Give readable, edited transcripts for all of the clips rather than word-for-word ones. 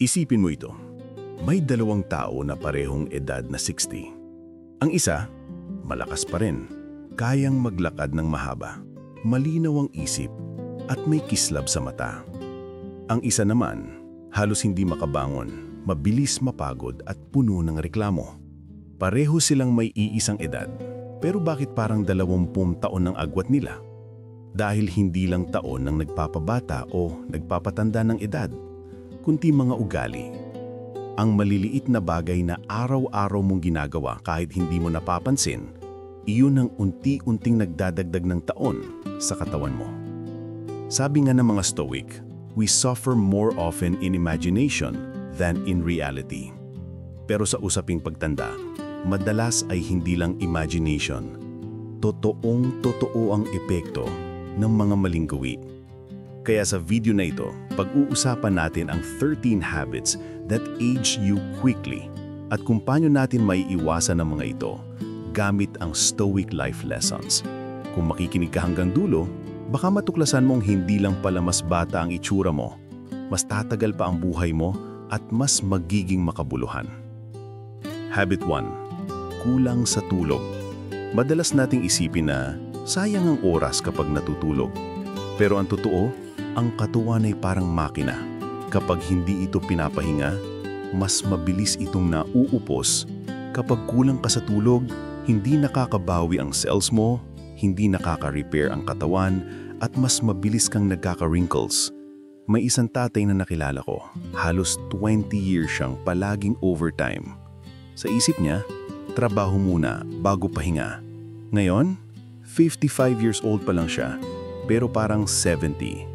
Isipin mo ito. May dalawang tao na parehong edad na 60. Ang isa, malakas pa rin, kayang maglakad ng mahaba, malinaw ang isip, at may kislab sa mata. Ang isa naman, halos hindi makabangon, mabilis mapagod at puno ng reklamo. Pareho silang may iisang edad, pero bakit parang 20 taon ng agwat nila? Dahil hindi lang taon ng nagpapabata o nagpapatanda ng edad, kundi mga ugali. Ang maliliit na bagay na araw-araw mong ginagawa kahit hindi mo napapansin, iyon ang unti-unting nagdadagdag ng taon sa katawan mo. Sabi nga ng mga Stoic, we suffer more often in imagination than in reality. Pero sa usaping pagtanda, madalas ay hindi lang imagination. Totoong-totoo ang epekto ng mga maling gawi. Kaya sa video na ito, pag-uusapan natin ang 13 habits that age you quickly at kung paano natin maiiwasan ang mga ito gamit ang Stoic life lessons. Kung makikinig ka hanggang dulo, baka matuklasan mong hindi lang pala mas bata ang itsura mo, mas tatagal pa ang buhay mo at mas magiging makabuluhan. Habit 1. Kulang sa tulog. Madalas nating isipin na sayang ang oras kapag natutulog. Pero ang totoo, ang katawan ay parang makina. Kapag hindi ito pinapahinga, mas mabilis itong nauupos. Kapag kulang ka sa tulog, hindi nakakabawi ang cells mo, hindi nakaka-repair ang katawan, at mas mabilis kang nagkaka-wrinkles. May isang tatay na nakilala ko, halos 20 years siyang palaging overtime. Sa isip niya, trabaho muna bago pahinga. Ngayon, 55 years old pa lang siya, pero parang 70.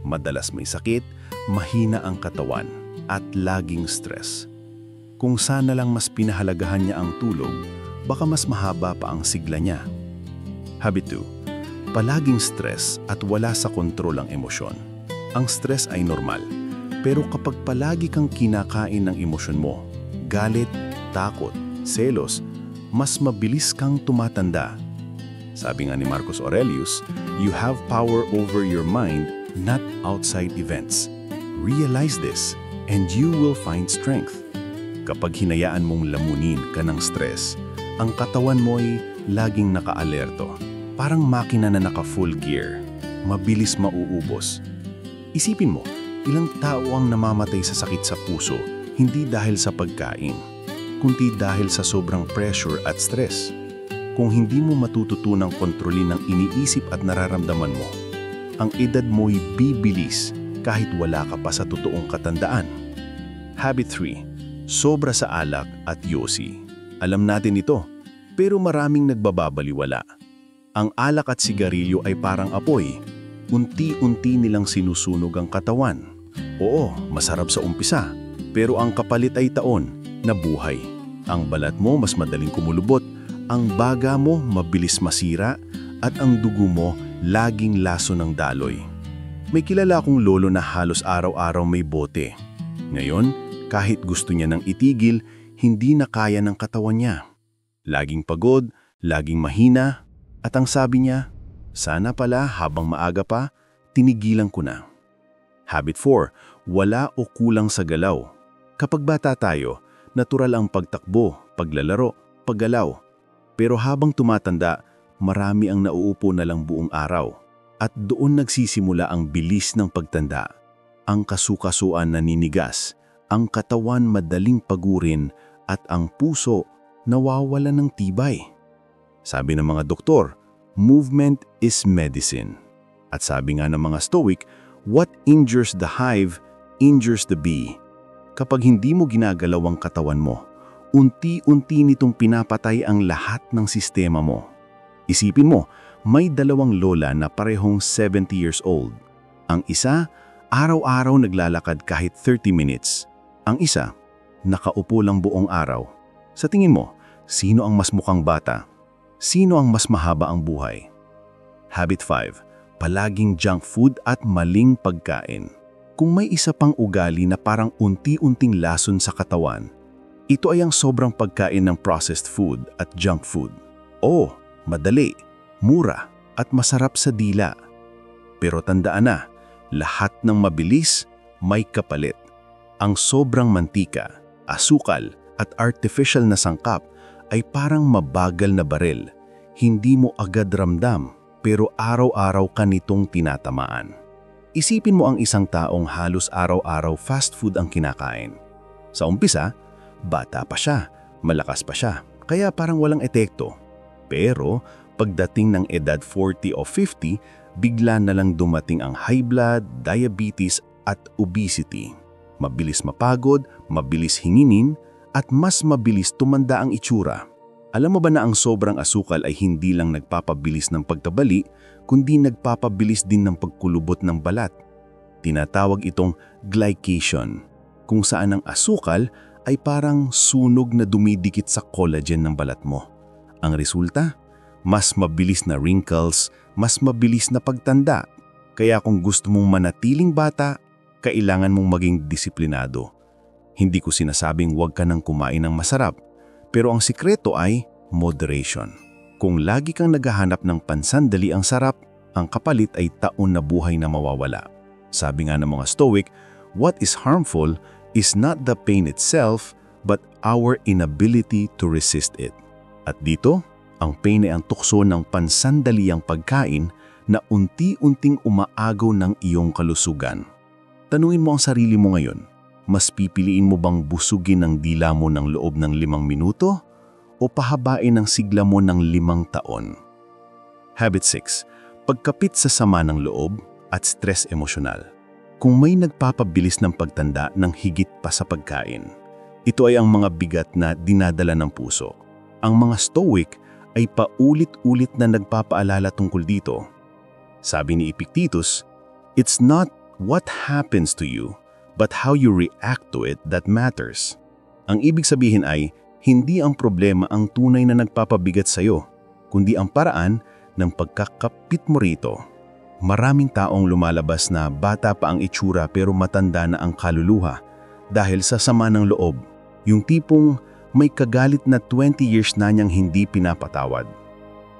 Madalas may sakit, mahina ang katawan, at laging stress. Kung sana lang mas pinahalagahan niya ang tulog, baka mas mahaba pa ang sigla niya. Habit 2. Palaging stress at wala sa kontrol ang emosyon. Ang stress ay normal, pero kapag palagi kang kinakain ng emosyon mo, galit, takot, selos, mas mabilis kang tumatanda. Sabi nga ni Marcus Aurelius, you have power over your mind, not outside events. Realize this, and you will find strength. Kapag hinayaan mong lamunin ka ng stress, ang katawan mo ay laging naka-alerto. Parang makina na naka-full gear, mabilis mauubos. Isipin mo, ilang tao ang namamatay sa sakit sa puso, hindi dahil sa pagkain, kundi dahil sa sobrang pressure at stress. Kung hindi mo matututunang kontrolin ang iniisip at nararamdaman mo, ang edad mo'y bibilis kahit wala ka pa sa totoong katandaan. Habit 3. Sobra sa alak at yosi. Alam natin ito, pero maraming nagbababaliwala. Ang alak at sigarilyo ay parang apoy. Unti-unti nilang sinusunog ang katawan. Oo, masarap sa umpisa, pero ang kapalit ay taon na buhay. Ang balat mo mas madaling kumulubot, ang baga mo mabilis masira, at ang dugo mo laging laso ng daloy. May kilala akong lolo na halos araw-araw may bote. Ngayon, kahit gusto niya nang itigil, hindi na kaya ng katawan niya. Laging pagod, laging mahina, at ang sabi niya, sana pala habang maaga pa, tinigilan ko na. Habit 4. Wala o kulang sa galaw. Kapag bata tayo, natural ang pagtakbo, paglalaro, paggalaw. Pero habang tumatanda, marami ang nauupo na lang buong araw. At doon nagsisimula ang bilis ng pagtanda. Ang kasukasuan naninigas, ang katawan madaling pagurin, at ang puso nawawalan ng tibay. Sabi ng mga doktor, movement is medicine. At sabi nga ng mga Stoic, what injures the hive, injures the bee. Kapag hindi mo ginagalaw ang katawan mo, unti-unti nitong pinapatay ang lahat ng sistema mo. Isipin mo, may dalawang lola na parehong 70 years old. Ang isa, araw-araw naglalakad kahit 30 minutes. Ang isa, nakaupo lang buong araw. Sa tingin mo, sino ang mas mukhang bata? Sino ang mas mahaba ang buhay? Habit 5. Palaging junk food at maling pagkain. Kung may isa pang ugali na parang unti-unting lason sa katawan, ito ay ang sobrang pagkain ng processed food at junk food. Oo, madali, mura, at masarap sa dila. Pero tandaan na, lahat ng mabilis may kapalit. Ang sobrang mantika, asukal at artificial na sangkap ay parang mabagal na baril. Hindi mo agad ramdam pero araw-araw ka nitong tinatamaan. Isipin mo ang isang taong halos araw-araw fast food ang kinakain. Sa umpisa, bata pa siya, malakas pa siya, kaya parang walang epekto. Pero pagdating ng edad 40 o 50, bigla na lang dumating ang high blood, diabetes at obesity. Mabilis mapagod, mabilis hinginin, at mas mabilis tumanda ang itsura. Alam mo ba na ang sobrang asukal ay hindi lang nagpapabilis ng pagtabali, kundi nagpapabilis din ng pagkulubot ng balat? Tinatawag itong glycation, kung saan ang asukal ay parang sunog na dumidikit sa collagen ng balat mo. Ang resulta, mas mabilis na wrinkles, mas mabilis na pagtanda. Kaya kung gusto mong manatiling bata, kailangan mong maging disiplinado. Hindi ko sinasabing huwag ka nang kumain ng masarap, pero ang sikreto ay moderation. Kung lagi kang naghahanap ng pansandali ang sarap, ang kapalit ay taon na buhay na mawawala. Sabi nga ng mga Stoic, what is harmful is not the pain itself, but our inability to resist it. At dito, ang pain ay ang tukso ng pansandaliang pagkain na unti-unting umaagaw ng iyong kalusugan. Tanungin mo ang sarili mo ngayon, mas pipiliin mo bang busugin ang dila mo ng loob ng 5 minuto o pahabain ang sigla mo ng 5 taon? Habit 6. Pagkapit sa sama ng loob at stress emosyonal. Kung may nagpapabilis ng pagtanda ng higit pa sa pagkain, ito ay ang mga bigat na dinadala ng puso. Ang mga Stoic ay paulit-ulit na nagpapaalala tungkol dito. Sabi ni Epictetus, "It's not what happens to you, but how you react to it that matters." Ang ibig sabihin ay, hindi ang problema ang tunay na nagpapabigat sa iyo, kundi ang paraan ng pagkakapit mo rito. Maraming taong lumalabas na bata pa ang itsura pero matanda na ang kaluluha dahil sa sama ng loob, yung tipong may kagalit na 20 years na niyang hindi pinapatawad.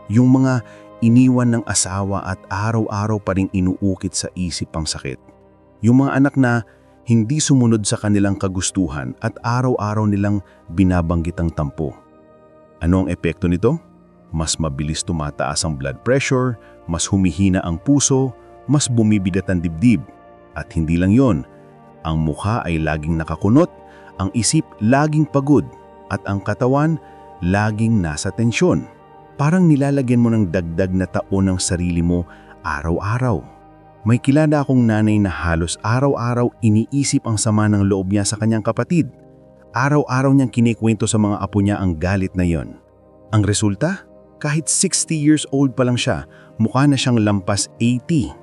Yung mga iniwan ng asawa at araw-araw pa ring inuukit sa isip ang sakit. Yung mga anak na hindi sumunod sa kanilang kagustuhan at araw-araw nilang binabanggit ang tampo. Ano ang epekto nito? Mas mabilis tumataas ang blood pressure, mas humihina ang puso, mas bumibigat ang dibdib. At hindi lang yon, ang mukha ay laging nakakunot, ang isip laging pagod, at ang katawan laging nasa tensyon. Parang nilalagyan mo ng dagdag na taon ng sarili mo araw-araw. May kilala akong nanay na halos araw-araw iniisip ang sama ng loob niya sa kanyang kapatid. Araw-araw niyang kinikwento sa mga apo niya ang galit na yon. Ang resulta? Kahit 60 years old pa lang siya, mukha na siyang lampas 80.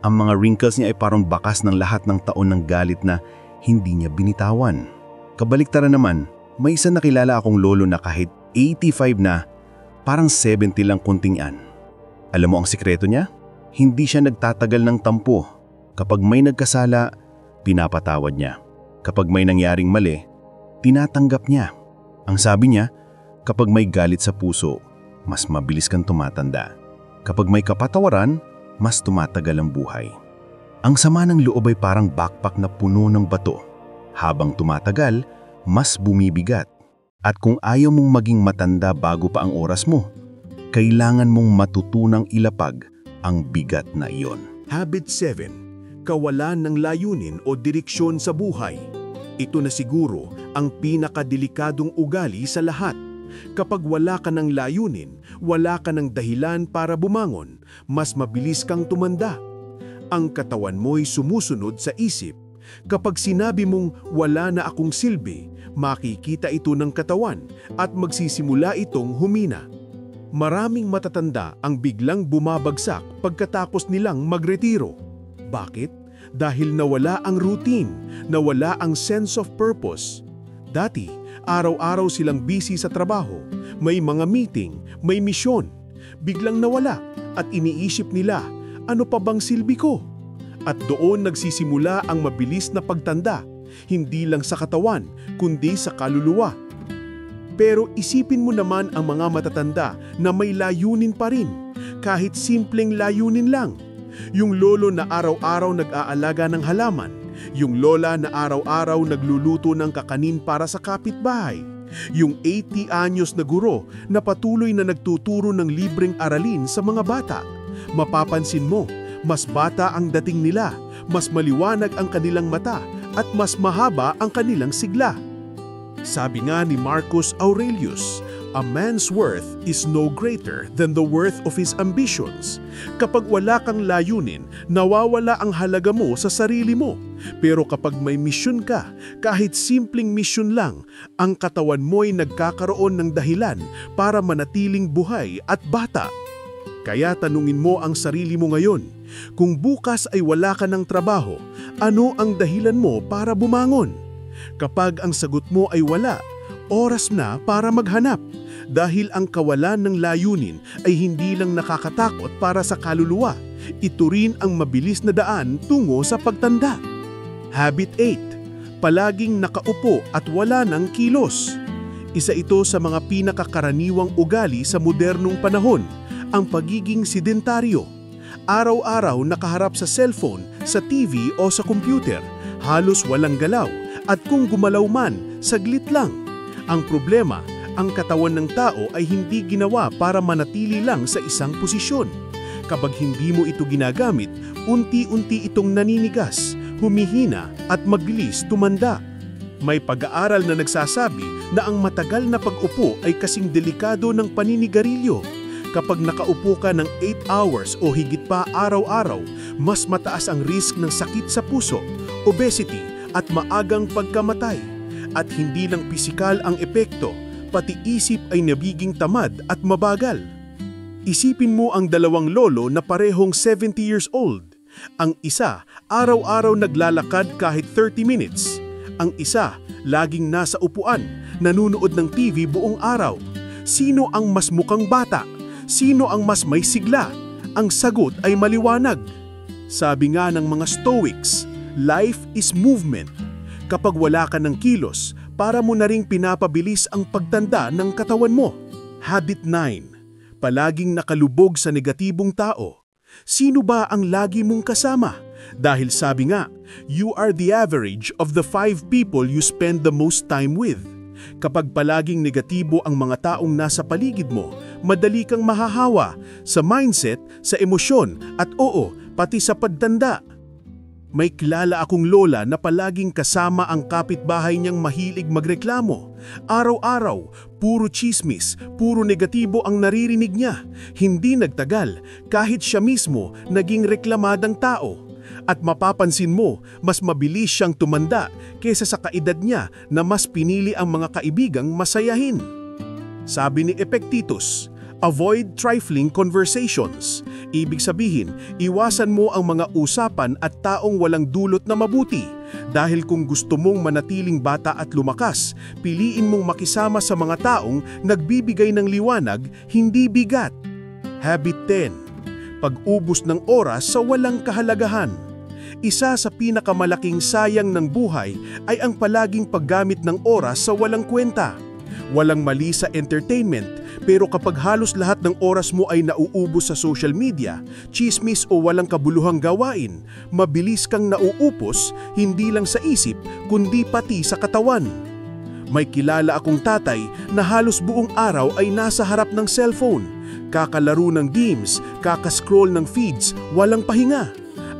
Ang mga wrinkles niya ay parang bakas ng lahat ng taon ng galit na hindi niya binitawan. Kabaliktaran naman, may isa nakilala akong lolo na kahit 85 na, parang 70 lang kuntingan. Alam mo ang sikreto niya? Hindi siya nagtatagal ng tampo. Kapag may nagkasala, pinapatawad niya. Kapag may nangyaring mali, tinatanggap niya. Ang sabi niya, kapag may galit sa puso, mas mabilis kang tumatanda. Kapag may kapatawaran, mas tumatagal ang buhay. Ang sama ng loob ay parang backpack na puno ng bato. Habang tumatagal, mas bumibigat. At kung ayaw mong maging matanda bago pa ang oras mo, kailangan mong matutunang ilapag ang bigat na iyon. Habit 7. Kawalan ng layunin o direksyon sa buhay. Ito na siguro ang pinakadelikadong ugali sa lahat. Kapag wala ka ng layunin, wala ka ng dahilan para bumangon, mas mabilis kang tumanda. Ang katawan mo'y sumusunod sa isip. Kapag sinabi mong wala na akong silbi, makikita ito ng katawan at magsisimula itong humina. Maraming matatanda ang biglang bumabagsak pagkatapos nilang magretiro. Bakit? Dahil nawala ang routine, nawala ang sense of purpose. Dati, araw-araw silang busy sa trabaho, may mga meeting, may misyon. Biglang nawala at iniisip nila, ano pa bang silbi ko? At doon nagsisimula ang mabilis na pagtanda, hindi lang sa katawan, kundi sa kaluluwa. Pero isipin mo naman ang mga matatanda na may layunin pa rin, kahit simpleng layunin lang. Yung lolo na araw-araw nag-aalaga ng halaman, Yung lola na araw-araw nagluluto ng kakanin para sa kapitbahay. Yung 80 anyos na guro na patuloy na nagtuturo ng libreng aralin sa mga bata. Mapapansin mo, mas bata ang dating nila, mas maliwanag ang kanilang mata, at mas mahaba ang kanilang sigla. Sabi nga ni Marcus Aurelius, "A man's worth is no greater than the worth of his ambitions." Kapag wala kang layunin, nawawala ang halaga mo sa sarili mo. Pero kapag may misyon ka, kahit simpleng misyon lang, ang katawan mo'y nagkakaroon ng dahilan para manatiling buhay at bata. Kaya tanungin mo ang sarili mo ngayon, kung bukas ay wala ka ng trabaho, ano ang dahilan mo para bumangon? Kapag ang sagot mo ay wala, oras na para maghanap. Dahil ang kawalan ng layunin ay hindi lang nakakatakot para sa kaluluwa, ito rin ang mabilis na daan tungo sa pagtanda. Habit 8. Palaging nakaupo at wala ng kilos. Isa ito sa mga pinakakaraniwang ugali sa modernong panahon, ang pagiging sedentaryo. Araw-araw nakaharap sa cellphone, sa TV o sa computer, halos walang galaw, at kung gumalaw man, saglit lang. Ang problema, ang katawan ng tao ay hindi ginawa para manatili lang sa isang posisyon. Kapag hindi mo ito ginagamit, unti-unti itong naninigas, humihina at mabilis tumanda. May pag-aaral na nagsasabi na ang matagal na pag-upo ay kasing delikado ng paninigarilyo. Kapag nakaupo ka ng 8 hours o higit pa araw-araw, mas mataas ang risk ng sakit sa puso, obesity at maagang pagkamatay. At hindi lang pisikal ang epekto, pati isip ay nabiging tamad at mabagal. Isipin mo ang dalawang lolo na parehong 70 years old. Ang isa, araw-araw naglalakad kahit 30 minutes. Ang isa, laging nasa upuan, nanunood ng TV buong araw. Sino ang mas mukhang bata? Sino ang mas may sigla? Ang sagot ay maliwanag. Sabi nga ng mga Stoics, life is movement. Kapag wala ka ng kilos, para mo na ring pinapabilis ang pagtanda ng katawan mo. Habit 9. Palaging nakalubog sa negatibong tao. Sino ba ang lagi mong kasama? Dahil sabi nga, you are the average of the 5 people you spend the most time with. Kapag palaging negatibo ang mga taong nasa paligid mo, madali kang mahahawa sa mindset, sa emosyon at pati sa pagtanda. May kilala akong lola na palaging kasama ang kapitbahay niyang mahilig magreklamo. Araw-araw, puro chismis, puro negatibo ang naririnig niya. Hindi nagtagal, kahit siya mismo naging reklamadang tao. At mapapansin mo, mas mabilis siyang tumanda kaysa sa kaedad niya na mas pinili ang mga kaibigang masayahin. Sabi ni Epictetus, avoid trifling conversations. Ibig sabihin, iwasan mo ang mga usapan at taong walang dulot na mabuti. Dahil kung gusto mong manatiling bata at lumakas, piliin mong makisama sa mga taong nagbibigay ng liwanag, hindi bigat. Habit 10. Pag-ubos ng oras sa walang kahalagahan. Isa sa pinakamalaking sayang ng buhay ay ang palaging paggamit ng oras sa walang kwenta. Walang mali sa entertainment, pero kapag halos lahat ng oras mo ay nauubos sa social media, chismis o walang kabuluhang gawain, mabilis kang nauupos hindi lang sa isip kundi pati sa katawan. May kilala akong tatay na halos buong araw ay nasa harap ng cellphone, kakalaro ng games, kakascroll ng feeds, walang pahinga.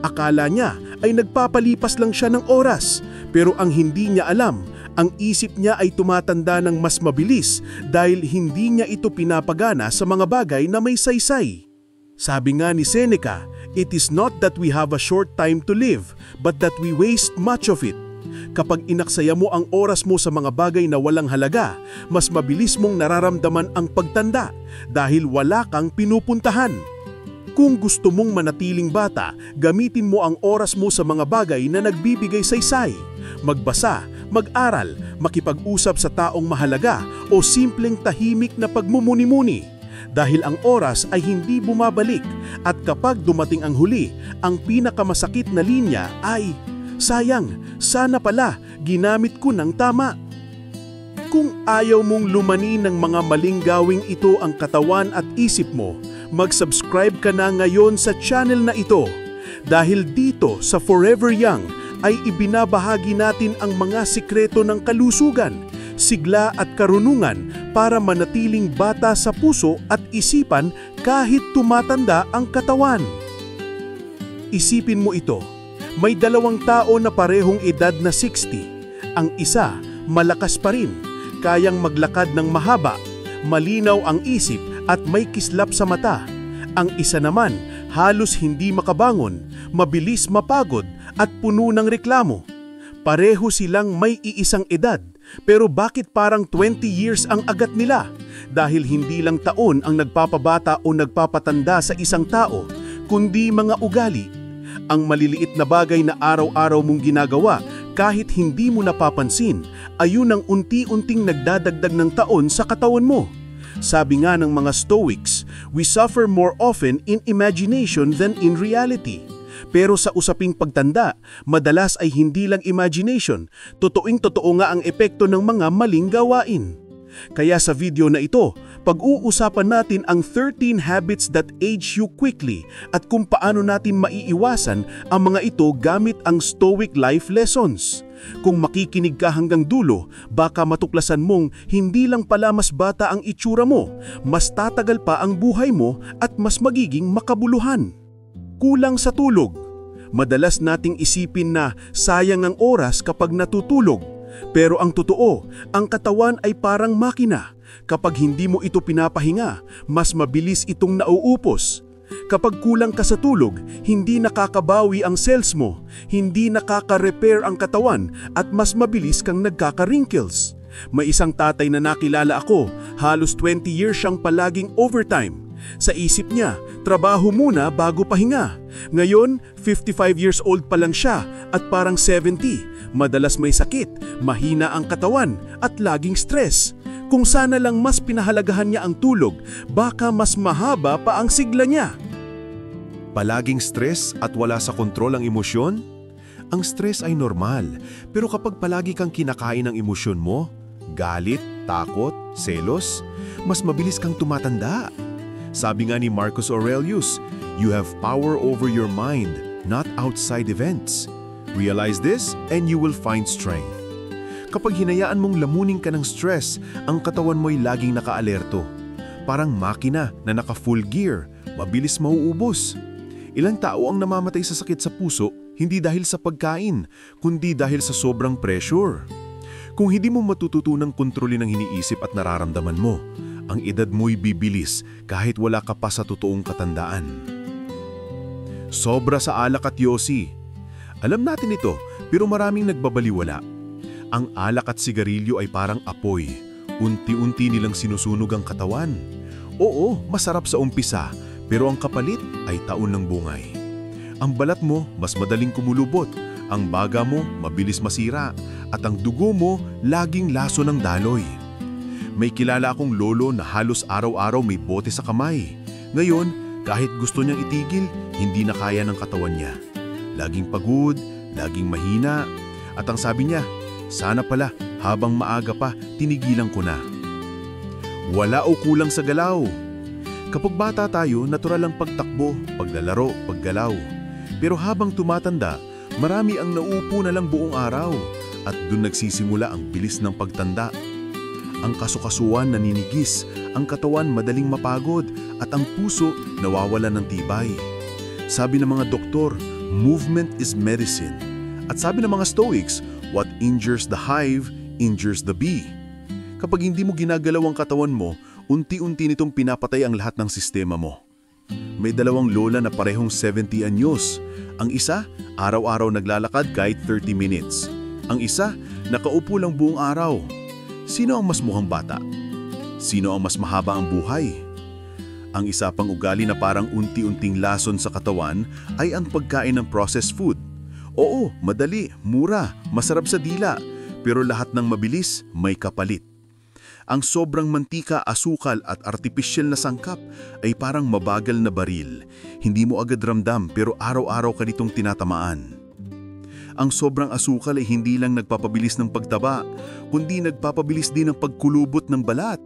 Akala niya ay nagpapalipas lang siya ng oras, pero ang hindi niya alam, ang isip niya ay tumatanda ng mas mabilis dahil hindi niya ito pinapagana sa mga bagay na may saysay. Sabi nga ni Seneca, it is not that we have a short time to live, but that we waste much of it. Kapag inaksaya mo ang oras mo sa mga bagay na walang halaga, mas mabilis mong nararamdaman ang pagtanda dahil wala kang pinupuntahan. Kung gusto mong manatiling bata, gamitin mo ang oras mo sa mga bagay na nagbibigay saysay. Magbasa, mag-aral, makipag-usap sa taong mahalaga o simpleng tahimik na pagmumuni-muni. Dahil ang oras ay hindi bumabalik at kapag dumating ang huli, ang pinakamasakit na linya ay, sayang, sana pala, ginamit ko ng tama. Kung ayaw mong lumani ng mga maling gawing ito ang katawan at isip mo, mag-subscribe ka na ngayon sa channel na ito. Dahil dito sa Forever Young, ay ibinabahagi natin ang mga sikreto ng kalusugan, sigla at karunungan para manatiling bata sa puso at isipan kahit tumatanda ang katawan. Isipin mo ito, may dalawang tao na parehong edad na 60. Ang isa, malakas pa rin, kayang maglakad ng mahaba, malinaw ang isip at may kislap sa mata. Ang isa naman, halos hindi makabangon, mabilis mapagod at puno ng reklamo. Pareho silang may iisang edad, pero bakit parang 20 years ang agat nila? Dahil hindi lang taon ang nagpapabata o nagpapatanda sa isang tao, kundi mga ugali. Ang maliliit na bagay na araw-araw mong ginagawa kahit hindi mo napapansin, ayun ang unti-unting nagdadagdag ng taon sa katawan mo. Sabi nga ng mga Stoics, we suffer more often in imagination than in reality. Pero sa usaping pagtanda, madalas ay hindi lang imagination, totoong-totoo nga ang epekto ng mga maling gawain. Kaya sa video na ito, pag-uusapan natin ang 13 habits that age you quickly at kung paano natin maiiwasan ang mga ito gamit ang Stoic life lessons. Kung makikinig ka hanggang dulo, baka matuklasan mong hindi lang pala mas bata ang itsura mo, mas tatagal pa ang buhay mo at mas magiging makabuluhan. Kulang sa tulog. Madalas nating isipin na sayang ang oras kapag natutulog. Pero ang totoo, ang katawan ay parang makina. Kapag hindi mo ito pinapahinga, mas mabilis itong nauupos. Kapag kulang ka sa tulog, hindi nakakabawi ang cells mo, hindi nakaka-repair ang katawan at mas mabilis kang nagkaka-wrinkles. May isang tatay na nakilala ako, halos 20 years siyang palaging overtime. Sa isip niya, trabaho muna bago pahinga. Ngayon, 55 years old pa lang siya at parang 70. Madalas may sakit, mahina ang katawan at laging stress. Kung sana lang mas pinahalagahan niya ang tulog, baka mas mahaba pa ang sigla niya. Palaging stress at wala sa kontrol ang emosyon? Ang stress ay normal, pero kapag palagi kang kinakain ng emosyon mo, galit, takot, selos, mas mabilis kang tumatanda. Sabi nga ni Marcus Aurelius, you have power over your mind, not outside events. Realize this and you will find strength. Kapag hinayaan mong lamunin ka ng stress, ang katawan mo'y laging nakaalerto. Parang makina na naka-full gear, mabilis mauubos. Ilang tao ang namamatay sa sakit sa puso, hindi dahil sa pagkain, kundi dahil sa sobrang pressure. Kung hindi mo matututunang kontrolin ang iniisip at nararamdaman mo, ang edad mo'y bibilis kahit wala ka pa sa totoong katandaan. Sobra sa alak at yosi. Alam natin ito, pero maraming nagbabaliwala. Ang alak at sigarilyo ay parang apoy. Unti-unti nilang sinusunog ang katawan. Oo, masarap sa umpisa, pero ang kapalit ay taon ng bungay. Ang balat mo mas madaling kumulubot, ang baga mo mabilis masira, at ang dugo mo laging laso ng daloy. May kilala akong lolo na halos araw-araw may bote sa kamay. Ngayon, kahit gusto niyang itigil, hindi na kaya ng katawan niya. Laging pagod, laging mahina, at ang sabi niya, sana pala, habang maaga pa, tinigilan ko na. Wala o kulang sa galaw. Kapag bata tayo, natural ang pagtakbo, paglalaro, paggalaw. Pero habang tumatanda, marami ang nauupo na lang buong araw at dun nagsisimula ang bilis ng pagtanda. Ang kasukasuan naninigis, ang katawan madaling mapagod at ang puso nawawalan ng tibay. Sabi ng mga doktor, movement is medicine. At sabi ng mga Stoics, what injures the hive, injures the bee. Kapag hindi mo ginagalaw ang katawan mo, unti-unti nitong pinapatay ang lahat ng sistema mo. May dalawang lola na parehong 70 anyos. Ang isa, araw-araw naglalakad kahit 30 minutes. Ang isa, nakaupo lang buong araw. Sino ang mas mukhang bata? Sino ang mas mahaba ang buhay? Ang isa pang ugali na parang unti-unting lason sa katawan ay ang pagkain ng processed food. Oo, madali, mura, masarap sa dila, pero lahat ng mabilis may kapalit. Ang sobrang mantika, asukal at artipisyal na sangkap ay parang mabagal na baril. Hindi mo agad ramdam pero araw-araw ka nitong tinatamaan. Ang sobrang asukal ay hindi lang nagpapabilis ng pagtaba, kundi nagpapabilis din ng pagkulubot ng balat.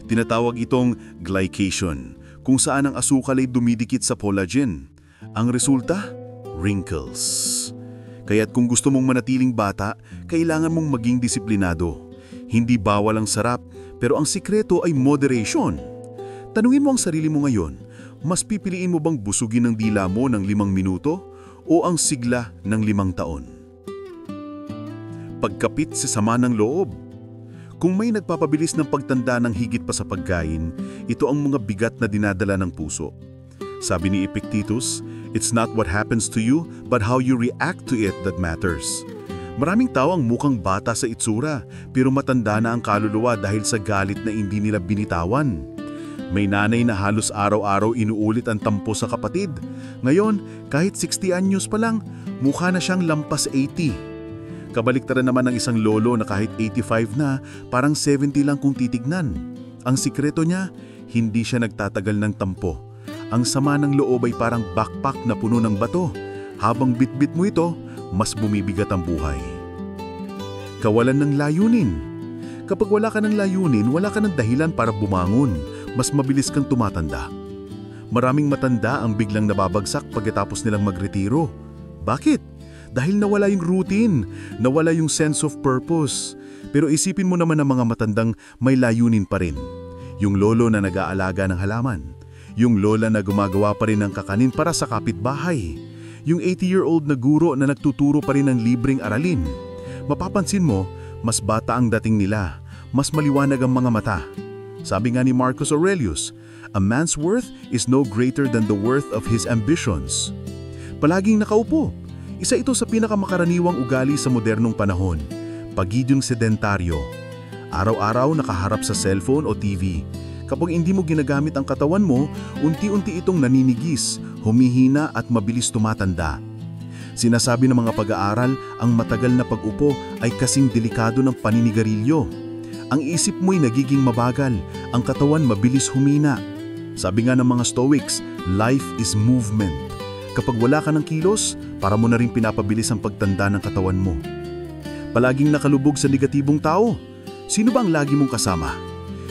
Tinatawag itong glycation, kung saan ang asukal ay dumidikit sa collagen. Ang resulta? Wrinkles. Kaya't kung gusto mong manatiling bata, kailangan mong maging disiplinado. Hindi bawal ang sarap, pero ang sikreto ay moderation. Tanungin mo ang sarili mo ngayon, mas pipiliin mo bang busugin ang dila mo ng 5 minuto o ang sigla ng 5 taon? Pagkapit sa sama ng loob. Kung may nagpapabilis ng pagtanda ng higit pa sa pagkain, ito ang mga bigat na dinadala ng puso. Sabi ni Epictetus, "It's not what happens to you, but how you react to it that matters." Maraming tao ang mukhang bata sa itsura, pero matanda na ang kaluluwa dahil sa galit na hindi nila binitawan. May nanay na halos araw-araw inuulit ang tampo sa kapatid. Ngayon, kahit 60 anyos pa lang, mukha na siyang lampas 80. Kabaliktaran naman ng isang lolo na kahit 85 na, parang 70 lang kung titignan. Ang sikreto niya, hindi siya nagtatagal ng tampo. Ang sama ng loob ay parang backpack na puno ng bato. Habang bitbit mo ito, mas bumibigat ang buhay. Kawalan ng layunin. Kapag wala ka ng layunin, wala ka ng dahilan para bumangon. Mas mabilis kang tumatanda. Maraming matanda ang biglang nababagsak pagkatapos nilang magretiro. Bakit? Dahil nawala yung routine, nawala yung sense of purpose. Pero isipin mo naman ang mga matandang may layunin pa rin. Yung lolo na nag-aalaga ng halaman. Yung lola na gumagawa pa rin ng kakanin para sa kapitbahay. Yung 80-year-old na guro na nagtuturo pa rin ng libreng aralin. Mapapansin mo, mas bata ang dating nila, mas maliwanag ang mga mata. Sabi nga ni Marcus Aurelius, "A man's worth is no greater than the worth of his ambitions." Palaging nakaupo. Isa ito sa pinakamakaraniwang ugali sa modernong panahon, pagiging sedentaryo. Araw-araw nakaharap sa cellphone o TV. Kapag hindi mo ginagamit ang katawan mo, unti-unti itong naninigis, humihina at mabilis tumatanda. Sinasabi ng mga pag-aaral, ang matagal na pag-upo ay kasing delikado ng paninigarilyo. Ang isip mo'y nagiging mabagal, ang katawan mabilis humina. Sabi nga ng mga Stoics, life is movement. Kapag wala ka ng kilos, para mo na rin pinapabilis ang pagtanda ng katawan mo. Palaging nakalubog sa negatibong tao. Sino ba ang lagi mong kasama?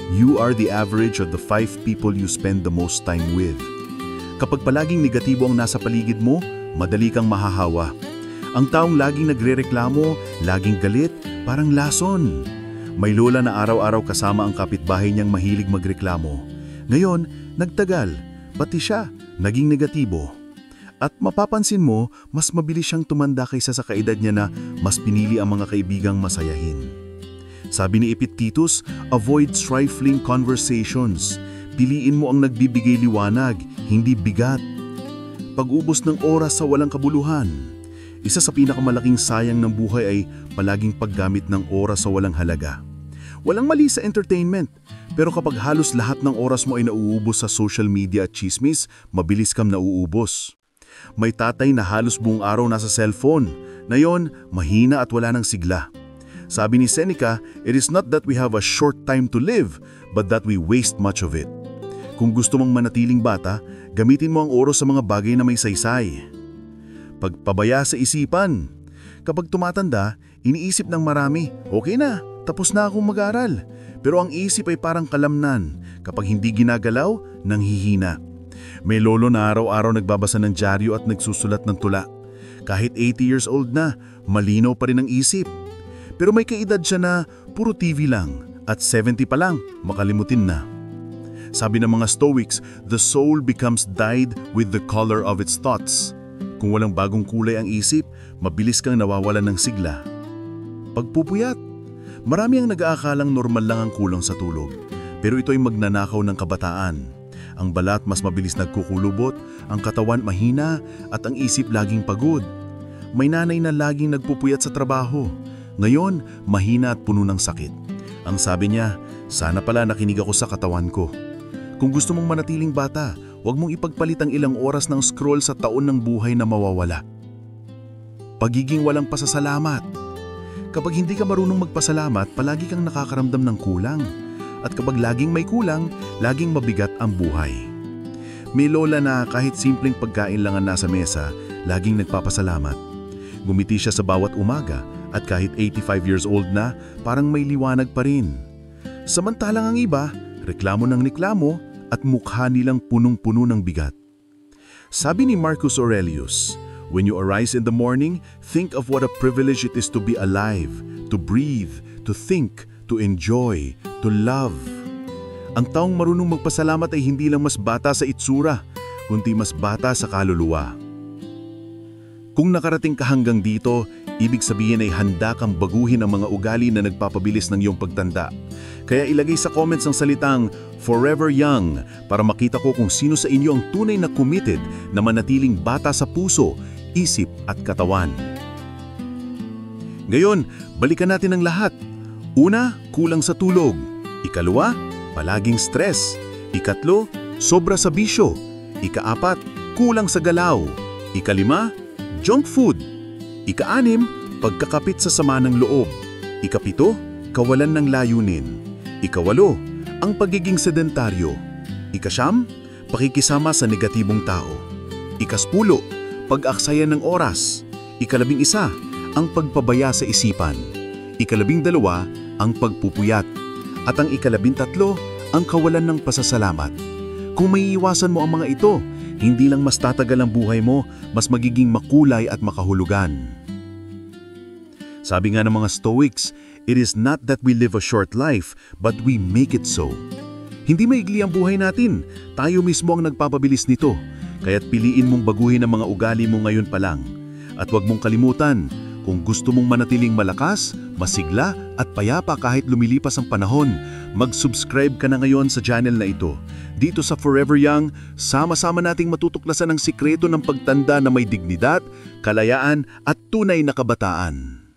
You are the average of the 5 people you spend the most time with. Kapag palaging negatibo ang nasa paligid mo, madali kang mahahawa. Ang taong laging nagrereklamo, laging galit, parang lason. May lola na araw-araw kasama ang kapitbahay niyang mahilig magreklamo. Ngayon, nagtagal, pati siya, naging negatibo. At mapapansin mo, mas mabilis siyang tumanda kaysa sa kaedad niya na mas pinili ang mga kaibigang masayahin. Sabi ni Epictetus, avoid trifling conversations. Piliin mo ang nagbibigay liwanag, hindi bigat. Pag-ubos ng oras sa walang kabuluhan. Isa sa pinakamalaking sayang ng buhay ay palaging paggamit ng oras sa walang halaga. Walang mali sa entertainment, pero kapag halos lahat ng oras mo ay nauubos sa social media at chismis, mabilis kang nauubos. May tatay na halos buong araw nasa cellphone. Ngayon, mahina at wala ng sigla. Sabi ni Seneca, it is not that we have a short time to live, but that we waste much of it. Kung gusto mong manatiling bata, gamitin mo ang oras sa mga bagay na may saysay. Pagpabaya sa isipan. Kapag tumatanda, iniisip ng marami, okay na, tapos na akong mag-aral. Pero ang isip ay parang kalamnan. Kapag hindi ginagalaw, nanghihina. May lolo na araw-araw nagbabasa ng dyaryo at nagsusulat ng tula. Kahit 80 years old na, malinaw pa rin ang isip. Pero may kaedad siya na puro TV lang at 70 pa lang, makalimutin na. Sabi ng mga Stoics, the soul becomes dyed with the color of its thoughts. Kung walang bagong kulay ang isip, mabilis kang nawawalan ng sigla. Pagpupuyat. Marami ang nag-aakalang normal lang ang kulang sa tulog. Pero ito ay magnanakaw ng kabataan. Ang balat mas mabilis nagkukulubot, ang katawan mahina, at ang isip laging pagod. May nanay na laging nagpupuyat sa trabaho. Ngayon, mahina at puno ng sakit. Ang sabi niya, sana pala nakinig ako sa katawan ko. Kung gusto mong manatiling bata, huwag mong ipagpalit ang ilang oras ng scroll sa taon ng buhay na mawawala. Pagiging walang pasasalamat. Kapag hindi ka marunong magpasalamat, palagi kang nakakaramdam ng kulang. At kapag laging may kulang, laging mabigat ang buhay. May lola na kahit simpleng pagkain lang ang nasa mesa, laging nagpapasalamat. Gumiti siya sa bawat umaga at kahit 85 years old na, parang may liwanag pa rin. Samantalang ang iba, reklamo ng reklamo at mukha nilang punong-puno ng bigat. Sabi ni Marcus Aurelius, When you arise in the morning, think of what a privilege it is to be alive, to breathe, to think, to enjoy, to love. Ang taong marunong magpasalamat ay hindi lang mas bata sa itsura, kundi mas bata sa kaluluwa. Kung nakarating ka hanggang dito, ibig sabihin ay handa kang baguhin ang mga ugali na nagpapabilis ng iyong pagtanda. Kaya ilagay sa comments ang salitang Forever Young para makita ko kung sino sa inyo ang tunay na committed na manatiling bata sa puso, isip at katawan. Ngayon, balikan natin ang lahat. Una, kulang sa tulog. Ikalawa, palaging stress. Ikatlo, sobra sa bisyo. Ikaapat, kulang sa galaw. Ikalima, junk food. Ikaanim, pagkakapit sa sama ng loob. Ikapito, kawalan ng layunin. Ikawalo, ang pagiging sedentaryo. Ikasyam, pakikisama sa negatibong tao. Ikaspulo, pag-aksaya ng oras. Ikalabing isa, ang pagpabaya sa isipan. Ikalabing dalawa, ang pagpupuyat. At ang ikalabintatlo, ang kawalan ng pasasalamat. Kung maiiwasan mo ang mga ito, hindi lang mas tatagal ang buhay mo, mas magiging makulay at makahulugan. Sabi nga ng mga Stoics, it is not that we live a short life, but we make it so. Hindi maigli ang buhay natin, tayo mismo ang nagpapabilis nito. Kaya't piliin mong baguhin ang mga ugali mo ngayon pa lang. At huwag mong kalimutan, kung gusto mong manatiling malakas, masigla at payapa kahit lumilipas ang panahon, mag-subscribe ka na ngayon sa channel na ito. Dito sa Forever Young, sama-sama nating matutuklasan ang sikreto ng pagtanda na may dignidad, kalayaan at tunay na kabataan.